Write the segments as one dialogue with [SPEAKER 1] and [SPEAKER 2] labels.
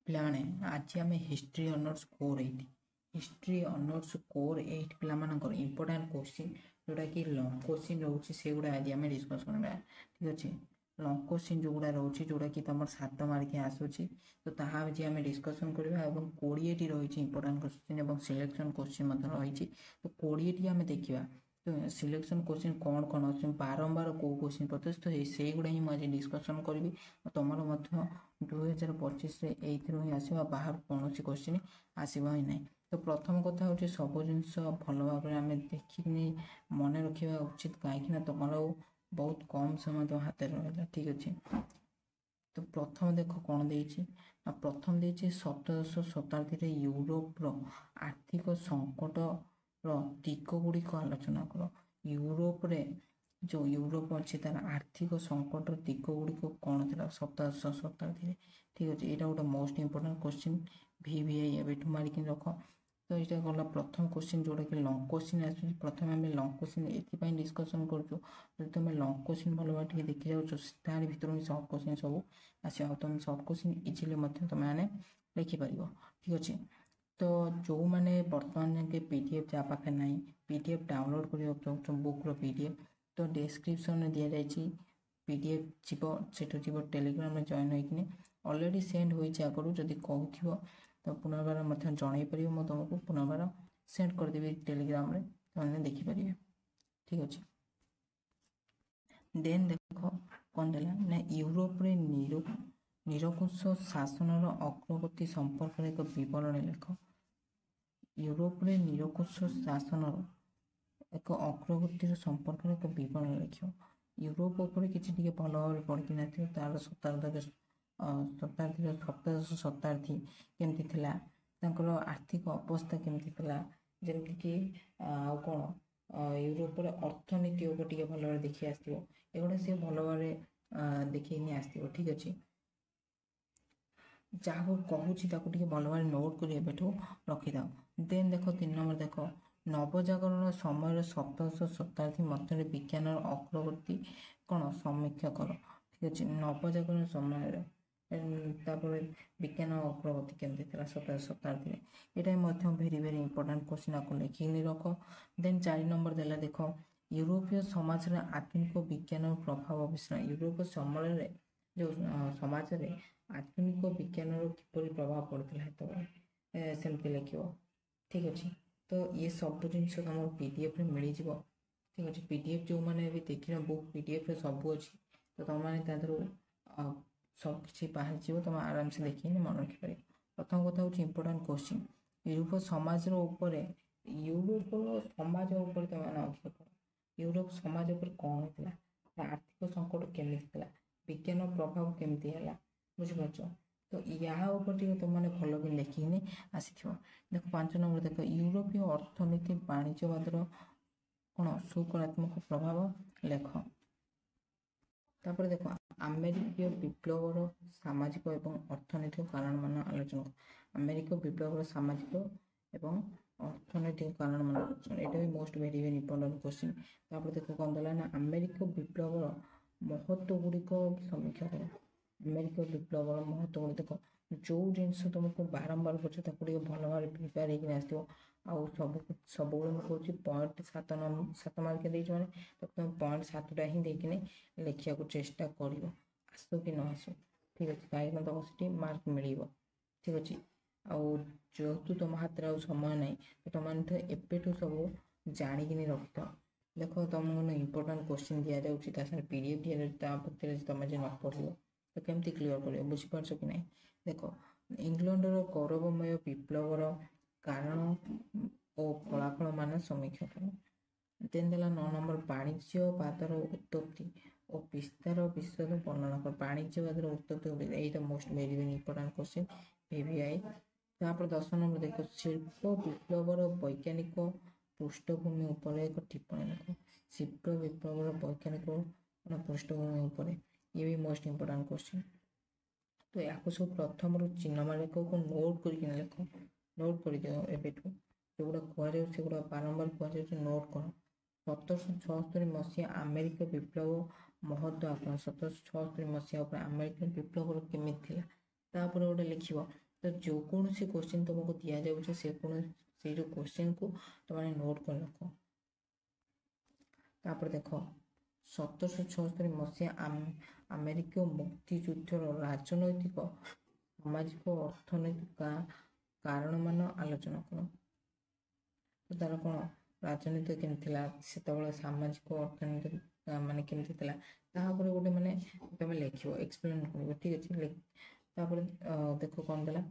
[SPEAKER 1] ପିଲାମାନେ ଆଜି ଆମେ history honours core 8 history honours core 8 ପିଲାମାନଙ୍କର ଇମ୍ପୋର୍ଟାଣ୍ଟ କ୍ୱେଶ୍ଚିନ୍ जोटाकि लंग क्वेश्चन रोचे से गुड़ा आज आम डिस्कस करवा ठीक अच्छे लंग क्वेश्चन जो गुड़ा रोचे जोटा कि तुम 7 मार्क आसूची तो ताहा आज आम डिस्कसन करवा 20 रही इंपोर्टाट क्वेश्चन और सिलेक्शन क्वेश्चन रही तो 20 आम देखा तो सिलेक्शन क्वेश्चन कौन कौन अच्छे बारंबार कौ क्वेश्चन पड़ते तो से गुड़ा ही मुझे डिस्कसन करी तुम 2025 ही आसवा बाहर कौन क्वेश्चन आसवा ही ना तो प्रथम कथा हूँ सब जिनस भल भाव आम देखिकी मन रखा उचित कहीं तुम बहुत कम समय तुम हाथ रहा ठीक अच्छे तो प्रथम देख कौन देती प्रथम देती सप्तदश शताब्दी यूरोपर आर्थिक संकट दिग गुड़िक आलोचना कर यूरोप रे जो यूरोप अच्छे तार आर्थिक संकट दिग गुड़िक कौन थी सप्तदश शताब्दी ठीक अच्छे यहाँ गोटे मोस्ट इंपोर्टाट क्वेश्चन VVI एवं मारिक रख तो ये गला प्रथम क्वेश्चन जोटा कि लंग क्वेश्चन आस प्रथम आम लंग क्वेश्चन ये डिस्कसन कर तुम लंग क्वेश्चन भल भाव देखी जाऊँ तार भर सर्ट क्वेश्चन सब आस तुम सर्ट क्वेश्चन इजिली तुम लिखिपर ठीक अच्छे तो जो मैंने बर्तमान जाके PDF जहाँ पाखे ना PDF डाउनलोड करने चाहूँ बुक्र PDF तो डिस्क्रिप्शन में दि जाए PDF जीव जीव टेलीग्राम में जॉइन होनी अलरेडी सेंड हो आगु जदि कहूँ तो पुनर्बार जन पार मुझे तुमको पुनर्बार सेंड करदेवी टेलीग्राम रे तुमने देखिपारे ठीक अच्छे देन देख कौन देला ना यूरोप रे निरकुश शासन अग्रगति संपर्क एक बरण लेख यूरोप रे निरकुश शासन एक अग्रगतिर संपर्क एक बरण लिख यूरोप उपर कि भल भाव पढ़ी ना तार शताब्दी सप्तदश शताब्दी केमती थिला तांकर आर्थिक अवस्था केमती थिला जेमती कि आ कौन यूरोप अर्थनीति टे भल भाव देखी आसो एगुड़ा सी भल भाव देखी आसो ठीक अच्छे जहाँ कहूँ भल भाव नोट कर रखिद देन देख 3 नंबर देख नवजागरण समय सप्तदश शताब्दी मध्य विज्ञान अग्रगति कौन समीक्षा कर ठीक अच्छे नवजागरण समय विज्ञान अग्रगति केमती थी सप्तदश शताब्दी यहाँ भेरी भेरी इंपोर्टाट क्वेश्चन आपको लिखिक रख देन 4 नंबर देला देख यूरोपीय समाज आधुनिक विज्ञान प्रभाव विषय यूरोपीय समय जो समाज में आधुनिक विज्ञान किपर प्रभाव पड़ता है सेमती लिख ठीक अच्छे तो ये सब जिनस तुम PDF रे मिल जाव ठीक अच्छे PDF जो मैंने भी देखना बुक PDF रे सब अच्छी तो तुमने सब किसी बाहर जीव तुम आराम से देखी मन रखिपार प्रथम कथा हूँ इंपोर्टाट क्वेश्चन यूरोप समाज यूरोप समाज तुम अधिक पढ़ यूरोप समाज कौन होता आर्थिक संकट केमी विज्ञान प्रभाव केमती है बुझीपार तो यहाँ तुमने भल भी लिखिकी आसी देख 5 नंबर देख यूरोपीय अर्थनीति वाणिज्यवादर कौन सकारात्मक प्रभाव लेख तापर देख अमेरिकीय विप्लवर सामाजिक एवं अर्थनैतिक कारण मान आलोचना अमेरिका विप्लवर सामाजिक एवं अर्थनैतिक कारण मान आलोचना यहाँ भी most very very important question तापर देख कौन देला ना अमेरिका विप्लवर महत्व गुड़िक समीक्षा कर अमेरिका विप्लवर महत्व गुड़ देख जो जिनस तुमको बारंबार पचे भल भाव प्रिपेयर होकर आसो आउ सब मुझे पॉइंट 7 मार्क मैंने तो तुम पॉइंट 7टा ही देखने लिखा चेष्टा कर आसो कि न आसो ठीक अच्छे कहीं तुम से मार्क मिल ठीक अच्छे आउ जेहेतु तुम हाथ में समय ना तो तुमने एवं सब जाणिकी रखिथ देख तुमको इंपोर्टाट क्वेश्चन दि जाऊँगी PDF दि तुम जो न पढ़ तो केमती क्लीयर कर बुझीपार कि ना देख इंग्लैंडर गौरवमय विप्लवर कारण और फलाफल मान समीक्षा कर देन देला 9 नंबर वाणिज्यवादर उत्पत्ति और विस्तार विषय वर्णना कर वाणिज्यवादर उत्पत्ति यही most very very important question VVI तापर 10 नंबर देख शिल्प विप्लवर वैज्ञानिक पृष्ठभूमि उपर एक टिप्पणी लिख शिल्प विप्लवर वैज्ञानिक पृष्ठभूमि उपर ये भी मोस्ट इंपोर्टाट क्वेश्चन तो या सब प्रथम चिन्ह मार्क को नोट करके लिख नोट कर दियो एबेठू जोगुड़ा कहगुड़ा बारंबार कह नोट कर 1776 मसीहा अमेरिका विप्लव महत्व आकलन 1776 मसीहा अमेरिका विप्लव केमी गोटे लिख तो जो कौन सी क्वेश्चन तुमको दिया जाऊँ से जो क्वेश्चन को तुमने नोट कर रख। तापर देख 1776 मसीहा आमेरिकीय मुक्तियुद्धर राजनैतिक सामाजिक अर्थनैतिक कारण मान आलोचना कर। तो तार कौन राजनीति केमती से सामाजिक अर्थनैतिक माने केमती गोटे माने तुम लिख एक्सप्लेन कर। ठीक अच्छे तापर देख कौन देला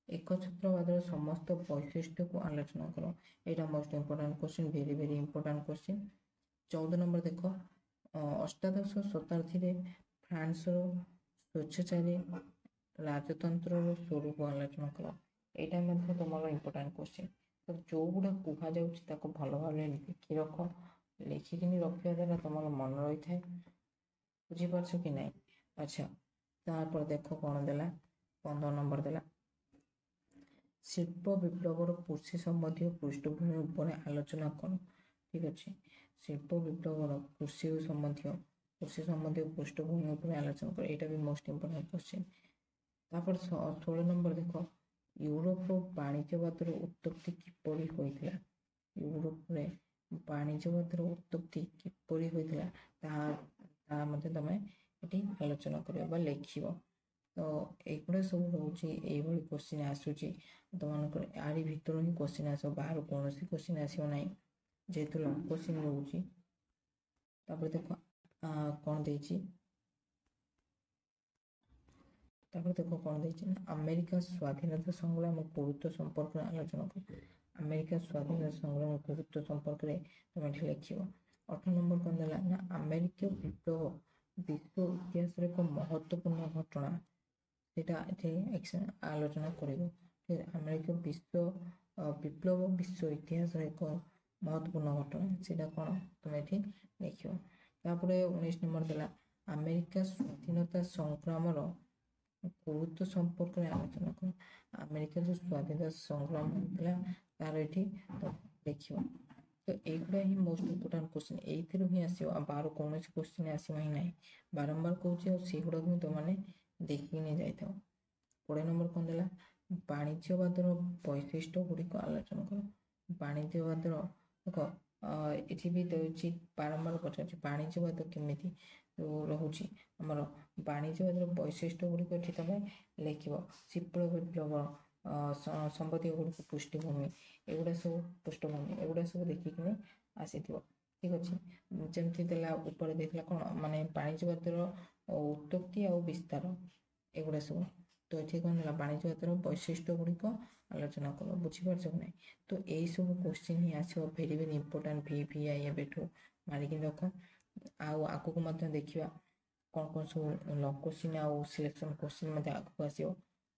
[SPEAKER 1] एकछत्रवाद समस्त वैशिष्ट्य को आलोचना कर। यहाँ most important question very very important question. 14 number देख अष्टादश शताब्दी में फ्रांस स्वेच्छाचारी राजतंत्र स्वरूप आलोचना कर। यहाँ तुम इंपोर्टेंट क्वेश्चन। तो जो गुड़ा कह जाऊँ भल भाव लिखि रख। लिखिकी रखा द्वारा तुम मन रही है। बुझीपारछ कि नहीं। अच्छा तापर देख कौन देला 15 नंबर देला शिल्प विप्लवर कृषि संबंधी पृष्ठभूमि उपर आलोचना कर। ठीक अच्छे शिल्प विप्लवर कृषि संबंधी पृष्ठभूमि उपर आलोचना कर। यहाँ भी मोस्ट इंपोर्टेंट क्वेश्चन। तापर 16 नंबर देख यूरोप वाणिज्यवादर उत्पत्ति किपरि होइथिला। यूरोप रे वाणिज्यवादर उत्पत्ति किपरि होइथिला ता मते तमे एठी आलोचना करियो बा लिखियो। तो एगुड़ा सब रोचे यही क्वेश्चन आसूची तुम आरी भितर ही क्वेश्चन आस बाहर कौन सी क्वेश्चन आसो ना जेहेतु लंग क्वेश्चन रोचे। तापर देख कौन देछि तापर देख कौन देछि अमेरिका स्वाधीनता संग्राम गुरुत्व संपर्क आलोचना कर। अमेरिका स्वाधीनता संग्राम गुरुत्व संपर्क में तुम ये लिख। 18 नंबर कौन देला ना अमेरिकीय विप्लव विश्व इतिहास एक महत्वपूर्ण घटना सेटा आलोचना कर। अमेरिका विप्लव विश्व इतिहास एक महत्वपूर्ण घटना सेटा कौन तुम ये लिख। 19 नंबर देला अमेरिका स्वाधीनता संग्राम गुरुत्व संपर्क में आलोचना कर। अमेरिका जो स्वाधीनता संग्राम होता तार ये लिख। तो युवा ही मोस्ट इंपोर्टेंट क्वेश्चन यही आसो बाहर कौन क्वेश्चन आसो ही ना बारंबार कहूँ से गुड़ा भी तुमने देखिक नहीं जाता। 20 नंबर कौन देला वाणिज्यवादर वैशिष्ट्य गुड़िक आलोचना कर। वाणिज्यवादर देख ये भी दूसरी बारंबार पचार वाणिज्यवाद केमी रोचे आमर वाणिज्यवादर वैशिष्ट्य गुड़िक ये तुम लिख। शिल्प विप्लव संबंधी गुड़िक पृष्ठभूमि एगुड़ा सब पृष्ठभूमि एगुड़ा सब देखिक आसी। ठीक अच्छे जमती देला ऊपर देखला कौन माने वाणिज्यवादर उत्पत्ति आ विस्तार एगुड़ा सब। तो ये कौन है वाणिज्यवादर वैशिष्ट्य गुड़िक आलोचना कर। बुझीपार ना। तो यही सब क्वेश्चन ही आसो भेरी भेरी इंपोर्टेंट VVI एबेठू मारिक रख। आग को देखा कौन कौन सब लॉन्ग क्वेश्चन आउ सिलेक्शन क्वेश्चन आगे आसो।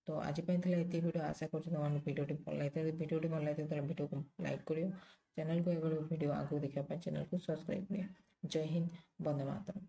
[SPEAKER 1] तो आज ये वीडियो आशा कर वीडियो भल लगे वीडियो भल लगे वीडियो को लाइक करियो। चैनल को ये वीडियो आगे देखा चैनल को सब्सक्राइब करियो। जय हिंद वंदे मातरम।